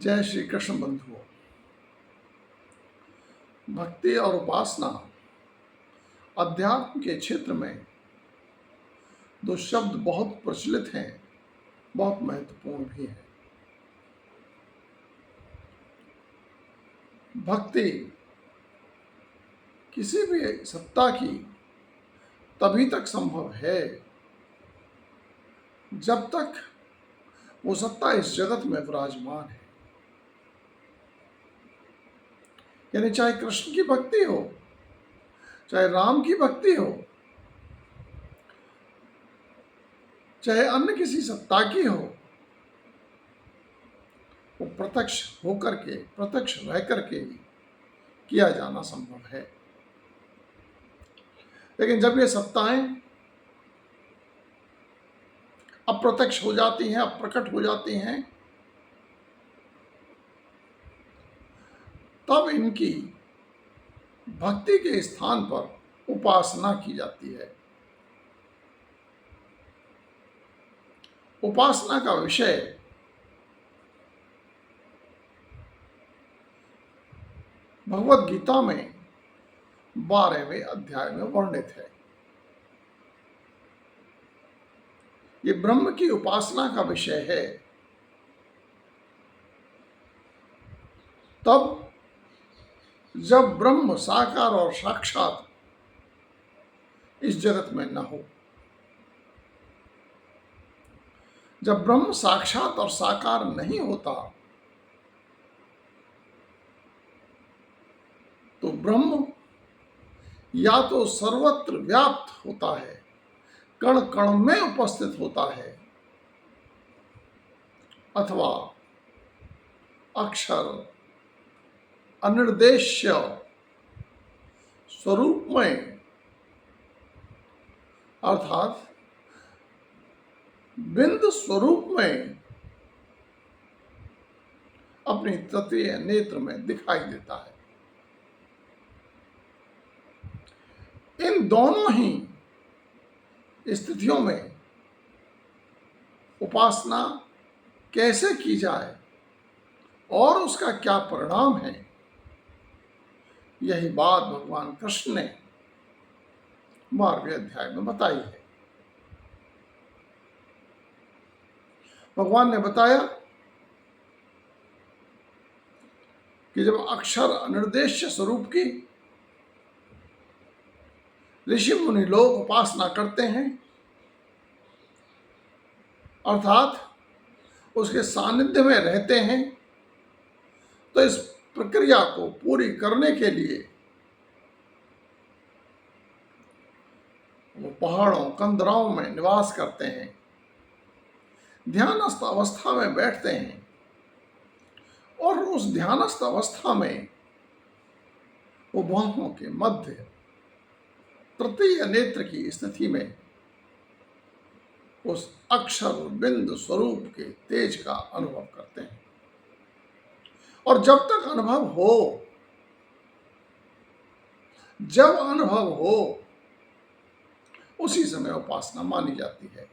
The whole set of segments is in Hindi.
जय श्री कृष्ण बंधुओं। भक्ति और उपासना अध्यात्म के क्षेत्र में दो शब्द बहुत प्रचलित हैं, बहुत महत्वपूर्ण भी हैं। भक्ति किसी भी सत्ता की तभी तक संभव है जब तक वो सत्ता इस जगत में विराजमान है। यानी चाहे कृष्ण की भक्ति हो, चाहे राम की भक्ति हो, चाहे अन्य किसी सत्ता की हो, वो प्रत्यक्ष होकर के, प्रत्यक्ष रह करके किया जाना संभव है। लेकिन जब ये सत्ताएं अप्रत्यक्ष हो जाती हैं, अप्रकट हो जाती हैं, तब इनकी भक्ति के स्थान पर उपासना की जाती है। उपासना का विषय भगवद गीता में 12वें अध्याय में वर्णित है। ये ब्रह्म की उपासना का विषय है। तब जब ब्रह्म साकार और साक्षात इस जगत में न हो, जब ब्रह्म साक्षात और साकार नहीं होता, तो ब्रह्म या तो सर्वत्र व्याप्त होता है, कण कण में उपस्थित होता है, अथवा अक्षर अनिर्देश्य स्वरूप में, अर्थात बिंदु स्वरूप में अपनी तृतीय नेत्र में दिखाई देता है। इन दोनों ही स्थितियों में उपासना कैसे की जाए और उसका क्या परिणाम है, यही बात भगवान कृष्ण ने 12वें अध्याय में बताई है। भगवान ने बताया कि जब अक्षर अनिर्देश्य स्वरूप की ऋषि मुनि लोग उपासना करते हैं, अर्थात उसके सानिध्य में रहते हैं, तो इस प्रक्रिया को पूरी करने के लिए वो पहाड़ों कंदराओं में निवास करते हैं, ध्यानस्थ अवस्था में बैठते हैं, और उस ध्यानस्थ अवस्था में वो बाहों के मध्य तृतीय नेत्र की स्थिति में उस अक्षर बिंदु स्वरूप के तेज का अनुभव करते हैं। और जब तक अनुभव हो, जब अनुभव हो, उसी समय उपासना मानी जाती है।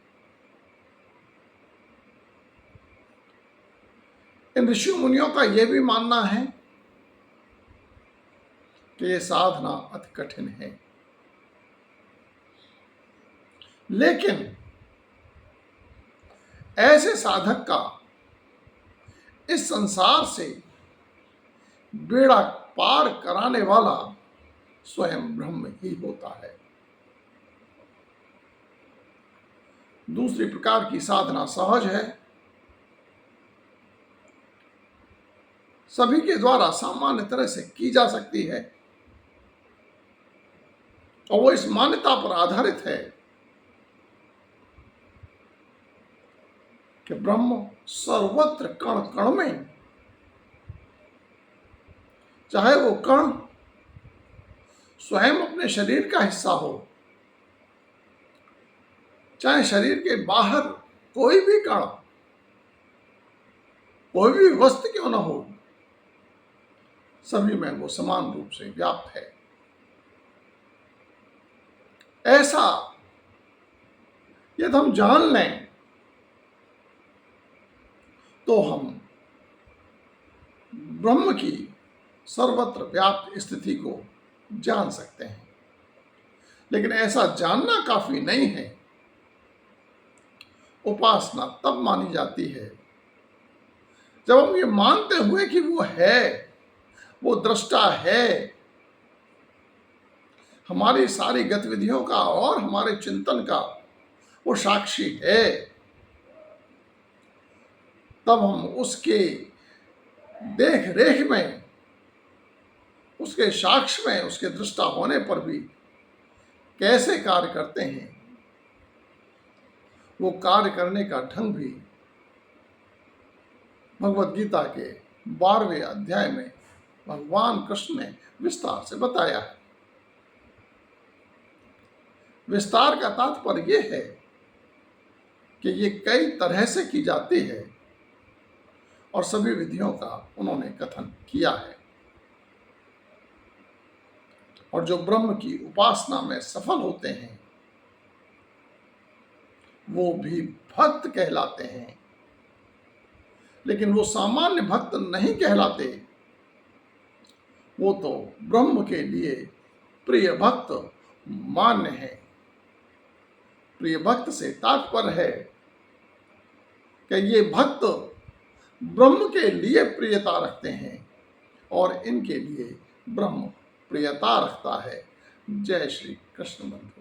इन ऋषि मुनियों का यह भी मानना है कि यह साधना अति कठिन है, लेकिन ऐसे साधक का इस संसार से बेड़ा पार कराने वाला स्वयं ब्रह्म ही होता है। दूसरी प्रकार की साधना सहज है, सभी के द्वारा सामान्य तरह से की जा सकती है, और वो इस मान्यता पर आधारित है कि ब्रह्म सर्वत्र कण कण में, चाहे वो कण स्वयं अपने शरीर का हिस्सा हो, चाहे शरीर के बाहर कोई भी कण, कोई भी वस्तु क्यों न हो, सभी में वो समान रूप से व्याप्त है। ऐसा यदि हम जान लें, तो हम ब्रह्म की सर्वत्र व्याप्त स्थिति को जान सकते हैं। लेकिन ऐसा जानना काफी नहीं है। उपासना तब मानी जाती है जब हम ये मानते हुए कि वो है, वो दृष्टा है, हमारी सारी गतिविधियों का और हमारे चिंतन का वो साक्षी है, तब हम उसके देख रेख में, उसके साक्ष्य में, उसके दृष्टा होने पर भी कैसे कार्य करते हैं, वो कार्य करने का ढंग भी भगवद गीता के 12वें अध्याय में भगवान कृष्ण ने विस्तार से बताया है। विस्तार का तात्पर्य यह है कि ये कई तरह से की जाती है और सभी विधियों का उन्होंने कथन किया है। और जो ब्रह्म की उपासना में सफल होते हैं वो भी भक्त कहलाते हैं, लेकिन वो सामान्य भक्त नहीं कहलाते। वो तो ब्रह्म के लिए प्रिय भक्त मान्य है। प्रिय भक्त से तात्पर्य है कि ये भक्त ब्रह्म के लिए प्रियता रखते हैं और इनके लिए ब्रह्म प्रियता रखता है। जय श्री कृष्ण बंधु।